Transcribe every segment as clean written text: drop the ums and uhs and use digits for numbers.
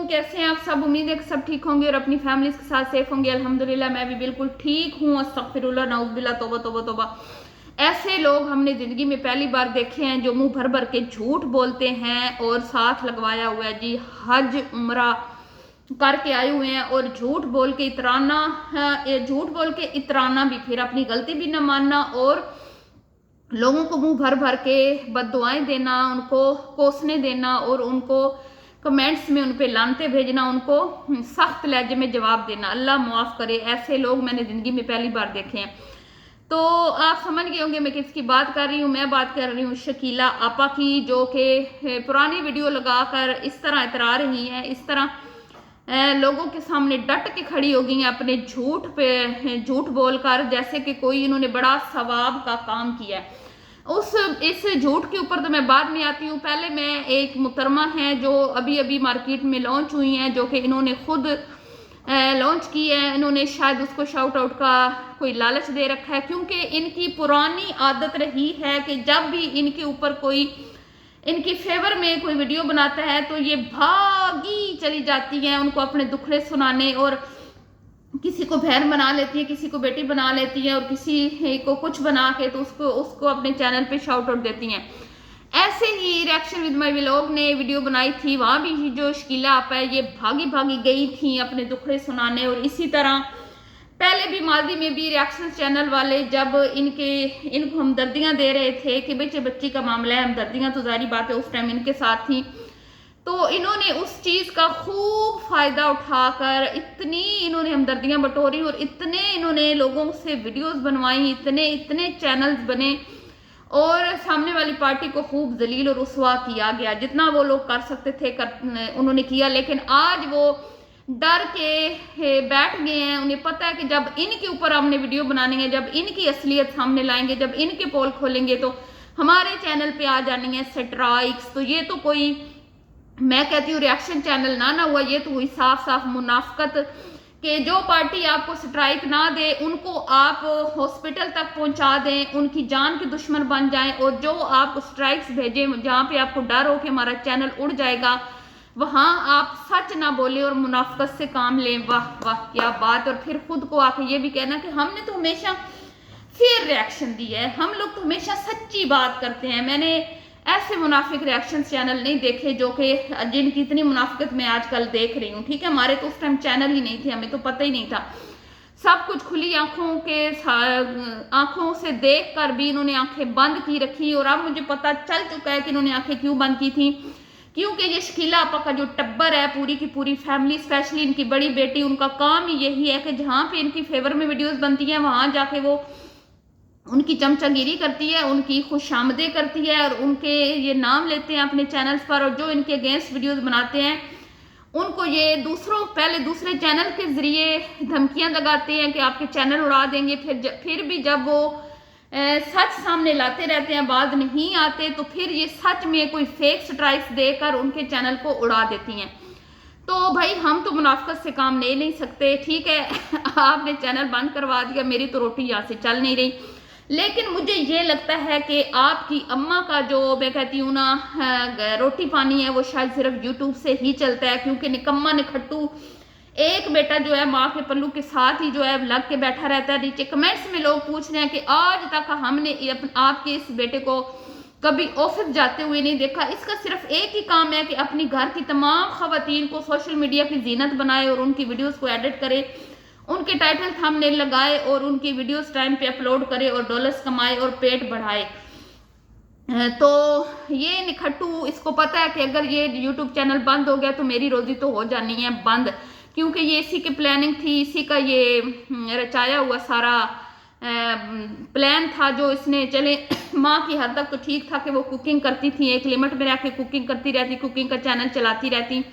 वालेकुम, कैसे हैं आप सब। उम्मीद है कि सब ठीक होंगे और अपनी फैमिलीज के साथ सेफ होंगे। अल्हम्दुलिल्लाह मैं भी बिल्कुल ठीक हूँ। अस्तगफिरुल्लाह, नाउज़ुबिल्लाह, तौबा तौबा तौबा। ऐसे लोग हमने ज़िंदगी में पहली बार देखे हैं जो मुंह भर भर के झूठ बोलते हैं और साथ लगवाया हुआ है जी हज उम्रा करके आए हुए हैं और झूठ बोल के इतराना, झूठ बोल के इतराना भी, फिर अपनी गलती भी न मानना और लोगों को मुंह भर भर के बद्दुआएं देना, उनको कोसने देना और उनको कमेंट्स में उन पे लानते भेजना, उनको सख्त लहजे में जवाब देना। अल्लाह मुआफ़ करे, ऐसे लोग मैंने ज़िंदगी में पहली बार देखे हैं। तो आप समझ गए होंगे मैं किसकी बात कर रही हूँ। मैं बात कर रही हूँ शकीला आपा की, जो कि पुरानी वीडियो लगाकर इस तरह इतरा रही हैं, इस तरह लोगों के सामने डट के खड़ी हो गई हैं अपने झूठ पे, झूठ बोलकर, जैसे कि कोई इन्होंने बड़ा सवाब का काम किया है। इस झूठ के ऊपर तो मैं बाद में आती हूँ। पहले मैं एक मुहतरमा है जो अभी अभी मार्केट में लॉन्च हुई हैं, जो कि इन्होंने खुद लॉन्च की है। इन्होंने शायद उसको शाउट आउट का कोई लालच दे रखा है, क्योंकि इनकी पुरानी आदत रही है कि जब भी इनके ऊपर कोई इनकी फेवर में कोई वीडियो बनाता है तो ये भागी चली जाती हैं उनको अपने दुखड़े सुनाने, और किसी को बहन बना लेती है, किसी को बेटी बना लेती है और किसी को कुछ बना के तो उसको अपने चैनल पे शाउट आउट देती हैं। ऐसे ही रिएक्शन विद माय व्लॉग ने वीडियो बनाई थी, वहाँ भी जो शकीला आपा है ये भागी भागी गई थी अपने दुखड़े सुनाने। और इसी तरह पहले भी मादी में भी रिएक्शन चैनल वाले जब इनको हमदर्दियाँ दे रहे थे कि बच्चे बच्ची का मामला है, हमदर्दियाँ तो जारी बात है उस टाइम इनके साथ थी, तो इन्होंने उस चीज़ का खूब फ़ायदा उठाकर इतनी इन्होंने हमदर्दियाँ बटोरी और इतने इन्होंने लोगों से वीडियोस बनवाई, इतने इतने चैनल्स बने और सामने वाली पार्टी को खूब जलील और रुसवा किया गया। जितना वो लोग कर सकते थे उन्होंने किया। लेकिन आज वो डर के बैठ गए हैं। उन्हें पता है कि जब इनके ऊपर हमने वीडियो बनानी है, जब इनकी असलियत सामने लाएंगे, जब इनके पोल खोलेंगे तो हमारे चैनल पे आ जानी है स्ट्राइक्स। तो ये तो कोई, मैं कहती हूँ रिएक्शन चैनल ना हुआ, ये तो हुई साफ साफ मुनाफकत कि जो पार्टी आपको स्ट्राइक ना दे उनको आप हॉस्पिटल तक पहुंचा दें, उनकी जान के दुश्मन बन जाएं, और जो आपको स्ट्राइक्स भेजें जहाँ पे आपको डर हो कि हमारा चैनल उड़ जाएगा, वहाँ आप सच ना बोले और मुनाफकत से काम लें। वाह वाह क्या बात। और फिर खुद को आके ये भी कहना कि हमने तो हमेशा फेयर रिएक्शन दिया है, हम लोग तो हमेशा सच्ची बात करते हैं। मैंने ऐसे मुनाफिक रिएक्शन चैनल नहीं देखे जो कि जिनकी इतनी मुनाफिकत मैं आजकल देख रही हूँ। ठीक है, हमारे तो उस टाइम चैनल ही नहीं थे, हमें तो पता ही नहीं था। सब कुछ खुली आंखों से देख कर भी इन्होंने आंखें बंद की रखी, और अब मुझे पता चल चुका है कि इन्होंने आंखें क्यों बंद की थी। क्योंकि ये शकीला आपा का जो टब्बर है, पूरी की पूरी फैमिली, स्पेशली इनकी बड़ी बेटी, उनका काम ही यही है कि जहाँ पे इनकी फेवर में वीडियोस बनती हैं वहाँ जाके वो उनकी चमचागिरी करती है, उनकी खुशामदे करती है और उनके ये नाम लेते हैं अपने चैनल्स पर। और जो इनके अगेंस्ट वीडियोस बनाते हैं उनको ये दूसरे चैनल के जरिए धमकियां लगाते हैं कि आपके चैनल उड़ा देंगे। फिर भी जब वो सच सामने लाते रहते हैं, बाद नहीं आते, तो फिर ये सच में कोई फेक स्ट्राइक्स देकर उनके चैनल को उड़ा देती हैं। तो भाई हम तो मुनाफकत से काम नहीं सकते। ठीक है आपने चैनल बंद करवा दिया, मेरी तो रोटी यहाँ से चल नहीं रही। लेकिन मुझे ये लगता है कि आपकी अम्मा का जो मैं कहती हूँ ना रोटी पानी है, वो शायद सिर्फ यूट्यूब से ही चलता है, क्योंकि निकम्मा निखट्टू एक बेटा जो है माँ के पल्लू के साथ ही जो है लग के बैठा रहता है। नीचे कमेंट्स में लोग पूछ रहे हैं कि आज तक हमने आपके इस बेटे को कभी ऑफिस जाते हुए नहीं देखा। इसका सिर्फ एक ही काम है कि अपनी घर की तमाम खवातीन को सोशल मीडिया की जीनत बनाए और उनकी वीडियोस को एडिट करे, उनके टाइटल थंबनेल लगाए और उनकी वीडियोस टाइम पे अपलोड करे और डॉलर्स कमाए और पेट बढ़ाए। तो ये निखट्टू, इसको पता है कि अगर ये यूट्यूब चैनल बंद हो गया तो मेरी रोजी तो हो जानी है बंद, क्योंकि ये इसी की प्लानिंग थी, इसी का ये रचाया हुआ सारा प्लान था जो इसने। चले माँ की हद तक तो ठीक था कि वो कुकिंग करती थी, एक लिमिट में रह के कुकिंग करती रहती, कुकिंग का चैनल चलाती रहती,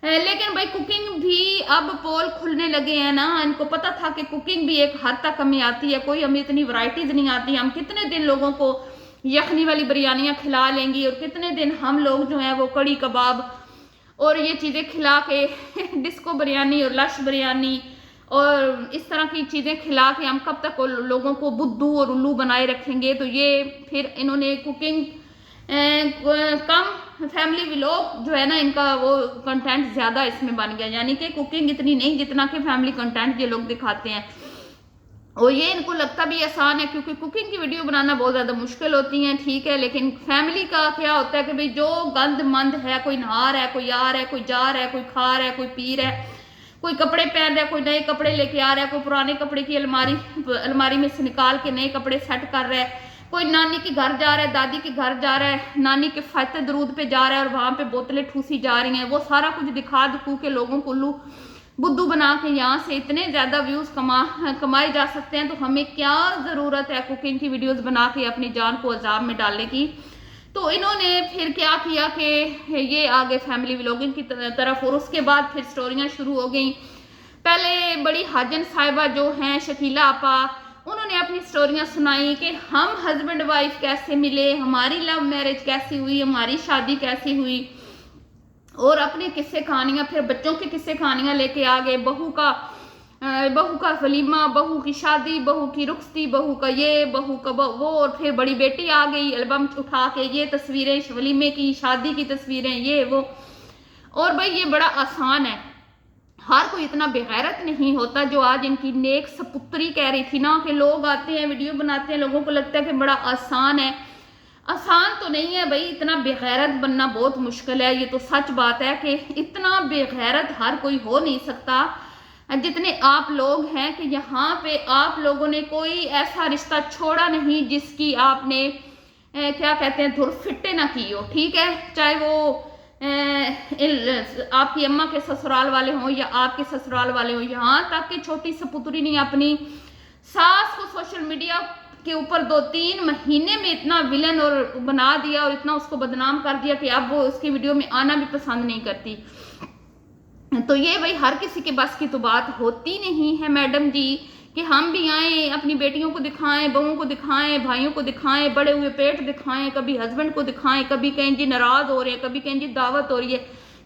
लेकिन भाई कुकिंग भी अब पोल खुलने लगे हैं ना। इनको पता था कि कुकिंग भी एक हद तक हमें आती है, कोई हमें इतनी वैरायटीज नहीं आती। हम कितने दिन लोगों को यखनी वाली बिरयानियाँ खिला लेंगी और कितने दिन हम लोग जो है वो कड़ी कबाब और ये चीज़ें खिला के डिस्को बिरयानी और लश बिरयानी और इस तरह की चीज़ें खिला के हम कब तक लोगों को बुद्धू और उल्लू बनाए रखेंगे। तो ये फिर इन्होंने कुकिंग कम फैमिली व्लॉग जो है ना, इनका वो कंटेंट ज़्यादा इसमें बन गया, यानी कि कुकिंग इतनी नहीं जितना कि फैमिली कंटेंट ये लोग दिखाते हैं। और ये इनको लगता भी आसान है, क्योंकि कुकिंग की वीडियो बनाना बहुत ज़्यादा मुश्किल होती है, ठीक है। लेकिन फैमिली का क्या होता है कि भाई जो गंद मंद है, कोई नहा रहा है, कोई आ रहा है, कोई जा रहा है, कोई खा रहा है, कोई पी रहा है, कोई कपड़े पहन रहा है, कोई नए कपड़े लेके आ रहा है, कोई पुराने कपड़े की अलमारी में से निकाल के नए कपड़े सेट कर रहा है, कोई नानी के घर जा रहा है, दादी के घर जा रहा है, नानी के फातह दरूद पे जा रहा है और वहाँ पे बोतलें ठूसी जा रही हैं। वो सारा कुछ दिखा दिखू के लोगों को उल्लू बुद्धू बना के यहाँ से इतने ज़्यादा व्यूज़ कमाए जा सकते हैं। तो हमें क्या ज़रूरत है कुकिंग की वीडियोस बना के अपनी जान को अजाब में डालने की। तो इन्होंने फिर क्या किया कि ये आगे फैमिली व्लॉगिंग की तरफ, और उसके बाद फिर स्टोरियाँ शुरू हो गई। पहले बड़ी हाजन साहिबा जो हैं शकीला आपा, उन्होंने अपनी स्टोरियाँ सुनाई कि हम हस्बैंड वाइफ कैसे मिले, हमारी लव मैरिज कैसी हुई, हमारी शादी कैसी हुई, और अपने किस्से कहानियाँ, फिर बच्चों के किस्से कहानियाँ लेके आ गए। बहू का वलीमा, बहू की शादी, बहू की रुखसती, बहू का ये, बहू का वो, और फिर बड़ी बेटी आ गई एल्बम उठा के, ये तस्वीरें वलीमे की, शादी की तस्वीरें, ये वो। और भाई ये बड़ा आसान है, हर कोई इतना बेगैरत नहीं होता जो आज इनकी नेक सपुत्री कह रही थी ना, कि लोग आते हैं वीडियो बनाते हैं, लोगों को लगता है कि बड़ा आसान है। आसान तो नहीं है भाई, इतना बेगैरत बनना बहुत मुश्किल है। ये तो सच बात है कि इतना बेगैरत हर कोई हो नहीं सकता जितने आप लोग हैं, कि यहाँ पे आप लोगों ने कोई ऐसा रिश्ता छोड़ा नहीं जिसकी आपने क्या कहते हैं धुर फिट्टे ना की हो, ठीक है। चाहे वो आपकी अम्मा के ससुराल वाले हों या आपके ससुराल वाले हों, यहाँ तक कि छोटी सपुत्री ने अपनी सास को सोशल मीडिया के ऊपर 2-3 महीने में इतना विलन और बना दिया और इतना उसको बदनाम कर दिया कि अब वो उसकी वीडियो में आना भी पसंद नहीं करती। तो ये भाई हर किसी के बस की तो बात होती नहीं है मैडम जी, कि हम भी आए अपनी बेटियों को दिखाएं, बहुओं को दिखाएं, भाइयों को दिखाएं, बड़े हुए पेट दिखाएं, कभी हस्बैंड को दिखाएं, कभी कहें जी नाराज हो रहे हैं, कभी कहें जी दावत हो रही है,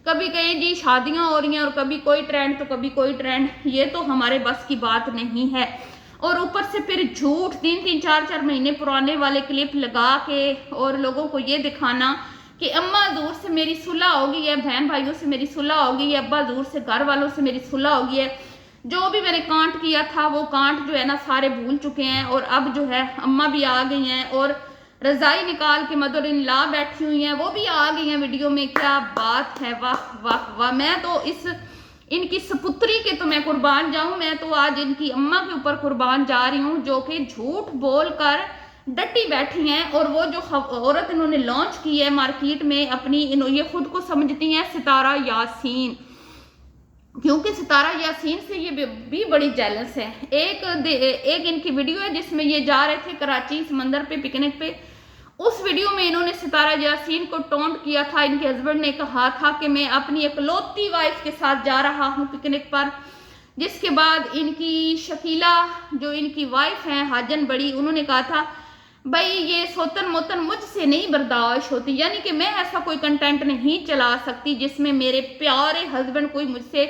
कभी कहें जी शादियां हो रही हैं, और कभी कोई ट्रेंड तो कभी कोई ट्रेंड। ये तो हमारे बस की बात नहीं है। और ऊपर से फिर झूठ 3-3, 4-4 महीने पुराने वाले क्लिप लगा के और लोगों को ये दिखाना कि अम्मा हजूर से मेरी सुलह हो गई है, बहन भाइयों से मेरी सुलह हो गई है, अब्बा हजूर से घर वालों से मेरी सुलह हो गई है, जो भी मैंने कांट किया था वो कांट जो है ना सारे भूल चुके हैं, और अब जो है अम्मा भी आ गई हैं और रजाई निकाल के मदर इन ला बैठी हुई हैं, वो भी आ गई हैं वीडियो में। क्या बात है, वाह वाह वाह। मैं तो इनकी सपुत्री के तो मैं कुर्बान जाऊं, मैं तो आज इनकी अम्मा के ऊपर कुर्बान जा रही हूं, जो कि झूठ बोलकर डटी बैठी हैं। और वो जो औरत इन्होंने लॉन्च की है मार्केट में अपनी, ये खुद को समझती हैं सितारा यासीन, क्योंकि सितारा यासीन से ये भी बड़ी जेलस है। एक इनकी वीडियो है जिसमें ये जा रहे थे कराची समंदर पे पिकनिक पे, उस वीडियो में इन्होंने सितारा यासीन को टोंट किया था। इनके हस्बैंड ने कहा था कि मैं अपनी इकलौती वाइफ के साथ जा रहा हूं पिकनिक पर, जिसके बाद इनकी शकीला जो इनकी वाइफ हैं हाजन बड़ी, उन्होंने कहा था भाई ये सोतन मोतन मुझसे नहीं बर्दाश्त होती, यानी कि मैं ऐसा कोई कंटेंट नहीं चला सकती जिसमें मेरे प्यारे हस्बैंड कोई मुझसे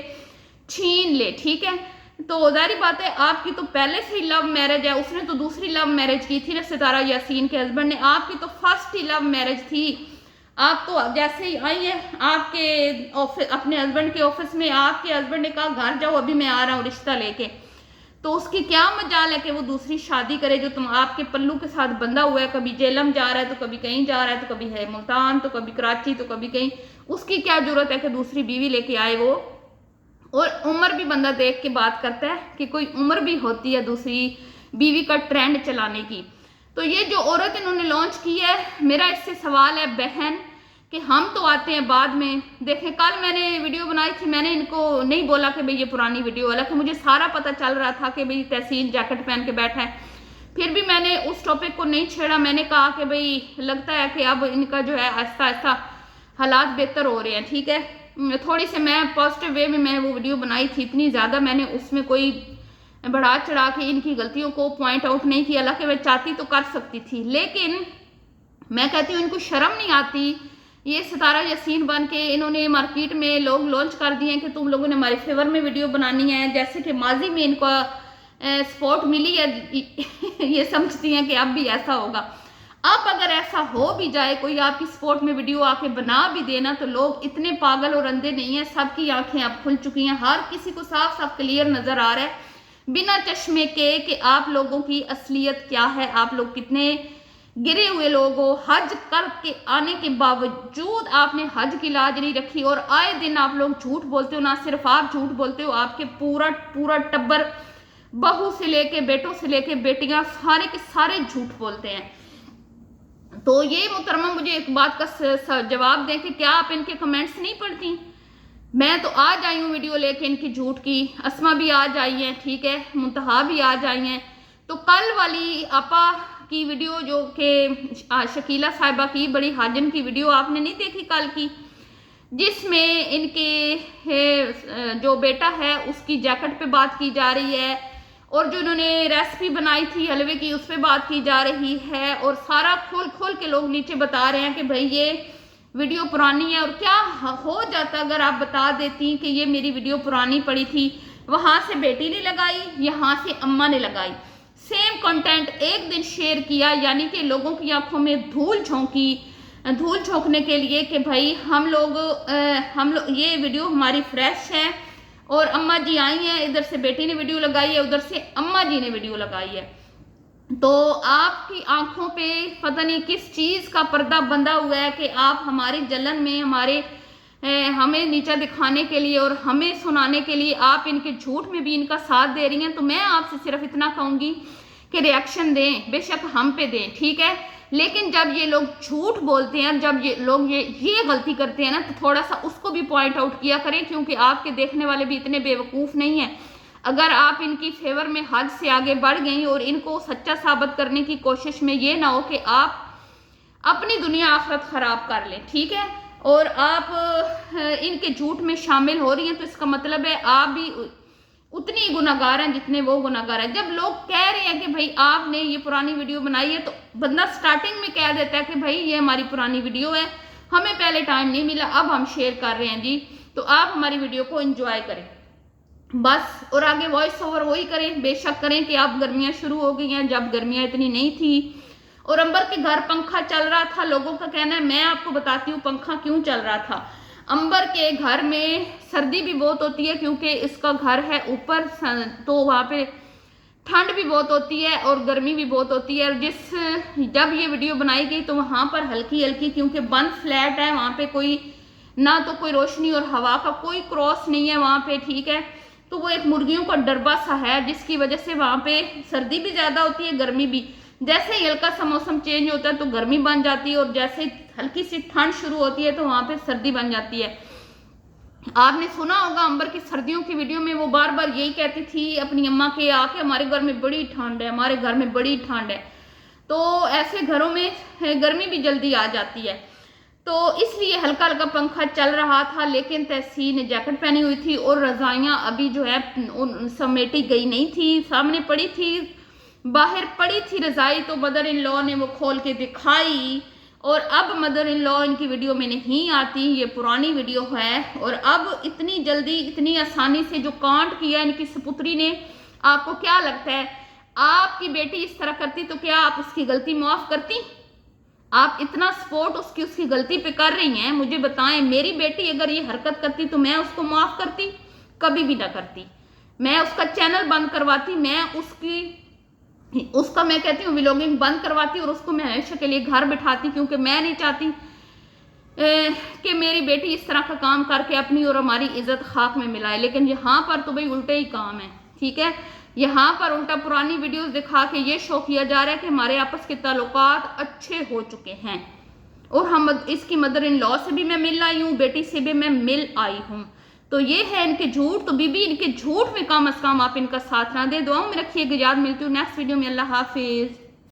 छीन ले, ठीक है। तो जाहिर बात है आपकी तो पहले से ही लव मैरिज है, उसने तो दूसरी लव मैरिज की थी ना सितारा यासीन के हस्बैंड ने, आपकी तो फर्स्ट ही लव मैरिज थी। आप तो जैसे ही आई है आपके ऑफिस, अपने हस्बैंड के ऑफिस में, आपके हस्बैंड ने कहा घर जाओ अभी मैं आ रहा हूँ रिश्ता लेके, तो उसकी क्या मजाल है कि वो दूसरी शादी करे जो तुम आपके पल्लू के साथ बंधा हुआ है, कभी जेलम जा रहा है तो कभी कहीं जा रहा है, तो कभी है मुल्तान, तो कभी कराची, तो कभी कहीं। उसकी क्या जरूरत है कि दूसरी बीवी लेके आए वो। और उम्र भी बंदा देख के बात करता है कि कोई उम्र भी होती है दूसरी बीवी का ट्रेंड चलाने की। तो ये जो औरत इन्होंने लॉन्च की है, मेरा इससे सवाल है बहन कि हम तो आते हैं बाद में। देखें कल मैंने वीडियो बनाई थी, मैंने इनको नहीं बोला कि भाई ये पुरानी वीडियो, हालांकि मुझे सारा पता चल रहा था कि भाई तहसीन जैकेट पहन के बैठा है, फिर भी मैंने उस टॉपिक को नहीं छेड़ा। मैंने कहा कि भाई लगता है कि अब इनका जो है आहिस्ता आहिस्ता हालात बेहतर हो रहे हैं, ठीक है। थोड़ी सी मैं पॉजिटिव वे में मैं वो वीडियो बनाई थी, इतनी ज़्यादा मैंने उसमें कोई बढ़ा चढ़ा के इनकी गलतियों को पॉइंट आउट नहीं किया, हालांकि मैं चाहती तो कर सकती थी, लेकिन मैं कहती हूँ इनको शर्म नहीं आती। ये सितारा यासीन बन के इन्होंने मार्केट में लोग लॉन्च कर दिए कि तुम लोगों ने हमारे फेवर में वीडियो बनानी है, जैसे कि माजी में इनको सपोर्ट मिली है ये समझती हैं कि अब भी ऐसा होगा। अब अगर ऐसा हो भी जाए, कोई आपकी सपोर्ट में वीडियो आके बना भी देना, तो लोग इतने पागल और अंधे नहीं है, सबकी आंखें अब खुल चुकी हैं, हर किसी को साफ साफ क्लियर नजर आ रहा है बिना चश्मे के कि आप लोगों की असलियत क्या है, आप लोग कितने गिरे हुए लोग हो। हज करके आने के बावजूद आपने हज की लाज नहीं रखी और आए दिन आप लोग झूठ बोलते हो। ना सिर्फ आप झूठ बोलते हो, आपके पूरा पूरा टब्बर, बहू से लेके बेटों से लेके बेटियां, सारे के सारे झूठ बोलते हैं। तो ये मुहतरमा मुझे एक बात का जवाब दें कि क्या आप इनके कमेंट्स नहीं पढ़ती? मैं तो आज आई हूँ वीडियो लेके इनकी झूठ की। अस्मा भी आज आई है, ठीक है, मुंतहा भी आज आई हैं। तो कल वाली आपा की वीडियो जो कि शकीला साहिबा की बड़ी हाजन की वीडियो आपने नहीं देखी कल की, जिसमें इनके जो बेटा है उसकी जैकेट पे बात की जा रही है और जो उन्होंने रेसिपी बनाई थी हलवे की उस पर बात की जा रही है और सारा खोल खोल के लोग नीचे बता रहे हैं कि भाई ये वीडियो पुरानी है। और क्या हो जाता अगर आप बता देती कि ये मेरी वीडियो पुरानी पड़ी थी, वहां से बेटी ने लगाई, यहाँ से अम्मा ने लगाई, सेम कंटेंट एक दिन शेयर किया, यानी कि लोगों की आंखों में धूल झोंकने के लिए कि भाई हम लोग ये वीडियो हमारी फ्रेश है और अम्मा जी आई हैं, इधर से बेटी ने वीडियो लगाई है, उधर से अम्मा जी ने वीडियो लगाई है। तो आपकी आंखों पे पता नहीं किस चीज का पर्दा बंधा हुआ है कि आप हमारी जलन में हमें नीचा दिखाने के लिए और हमें सुनाने के लिए आप इनके झूठ में भी इनका साथ दे रही हैं। तो मैं आपसे सिर्फ इतना कहूंगी कि रिएक्शन दें, बेशक हम पे दें, ठीक है, लेकिन जब ये लोग झूठ बोलते हैं, जब ये लोग ये गलती करते हैं ना, तो थोड़ा सा उसको भी पॉइंट आउट किया करें, क्योंकि आपके देखने वाले भी इतने बेवकूफ़ नहीं हैं। अगर आप इनकी फेवर में हद से आगे बढ़ गई और इनको सच्चा साबित करने की कोशिश में ये ना हो कि आप अपनी दुनिया आखिरत खराब कर लें, ठीक है, और आप इनके झूठ में शामिल हो रही हैं, तो इसका मतलब है आप भी उतनी गुनाहगार हैं जितने वो गुनाहगार हैं। जब लोग कह रहे हैं कि भाई आपने ये पुरानी वीडियो बनाई है, तो बंदा स्टार्टिंग में कह देता है कि भाई ये हमारी पुरानी वीडियो है, हमें पहले टाइम नहीं मिला, अब हम शेयर कर रहे हैं जी, तो आप हमारी वीडियो को एंजॉय करें बस। और आगे वॉइस ओवर वही करें, बेशक करें कि अब गर्मियां शुरू हो गई हैं, जब गर्मियां इतनी नहीं थी और अंबर के घर पंखा चल रहा था। लोगों का कहना है, मैं आपको बताती हूँ पंखा क्यों चल रहा था। अंबर के घर में सर्दी भी बहुत होती है क्योंकि इसका घर है ऊपर, तो वहाँ पे ठंड भी बहुत होती है और गर्मी भी बहुत होती है। और जब ये वीडियो बनाई गई तो वहाँ पर हल्की हल्की, क्योंकि बंद फ्लैट है, वहाँ पे कोई ना तो कोई रोशनी और हवा का कोई क्रॉस नहीं है वहाँ पे, ठीक है, तो वो एक मुर्गियों का डरबा सा है, जिसकी वजह से वहाँ पे सर्दी भी ज़्यादा होती है, गर्मी भी। जैसे ही हल्का सा मौसम चेंज होता है तो गर्मी बन जाती है और जैसे हल्की सी ठंड शुरू होती है तो वहाँ पे सर्दी बन जाती है। आपने सुना होगा अंबर की सर्दियों की वीडियो में वो बार बार यही कहती थी अपनी अम्मा के आके, हमारे घर में बड़ी ठंड है, हमारे घर में बड़ी ठंड है। तो ऐसे घरों में गर्मी भी जल्दी आ जाती है, तो इसलिए हल्का हल्का पंखा चल रहा था। लेकिन तहसी ने जैकेट पहनी हुई थी और रजाइयाँ अभी जो है समेटी गई नहीं थी, सामने पड़ी थी, बाहर पड़ी थी रजाई, तो मदर इन लॉ ने वो खोल के दिखाई। और अब मदर इन लॉ इनकी वीडियो में नहीं आती, ये पुरानी वीडियो है। और अब इतनी जल्दी इतनी आसानी से जो कांड किया इनकी सपुत्री ने, आपको क्या लगता है आपकी बेटी इस तरह करती तो क्या आप उसकी गलती माफ करती? आप इतना सपोर्ट उसकी गलती पे कर रही हैं, मुझे बताएं, मेरी बेटी अगर ये हरकत करती तो मैं उसको माफ करती? कभी भी ना करती। मैं उसका चैनल बंद करवाती, उसका मैं कहती हूँ व्लॉगिंग बंद करवाती और उसको मैं हमेशा के लिए घर बिठाती, क्योंकि मैं नहीं चाहती कि मेरी बेटी इस तरह का काम करके अपनी और हमारी इज्जत खाक में मिलाए। लेकिन यहाँ पर तो भाई उल्टे ही काम है, ठीक है, यहाँ पर उल्टा पुरानी वीडियोस दिखा के ये शो किया जा रहा है कि हमारे आपस के ताल्लुकात अच्छे हो चुके हैं। और हम इसकी मदर इन लॉ से भी मैं मिल आई हूँ, बेटी से भी मैं मिल आई हूँ। तो ये है इनके झूठ। तो बीबी इनके झूठ में कम अज कम आप इनका साथ ना दे। दुआओं में रखिएगा, याद। मिलती हूँ नेक्स्ट वीडियो में। अल्लाह हाफिज।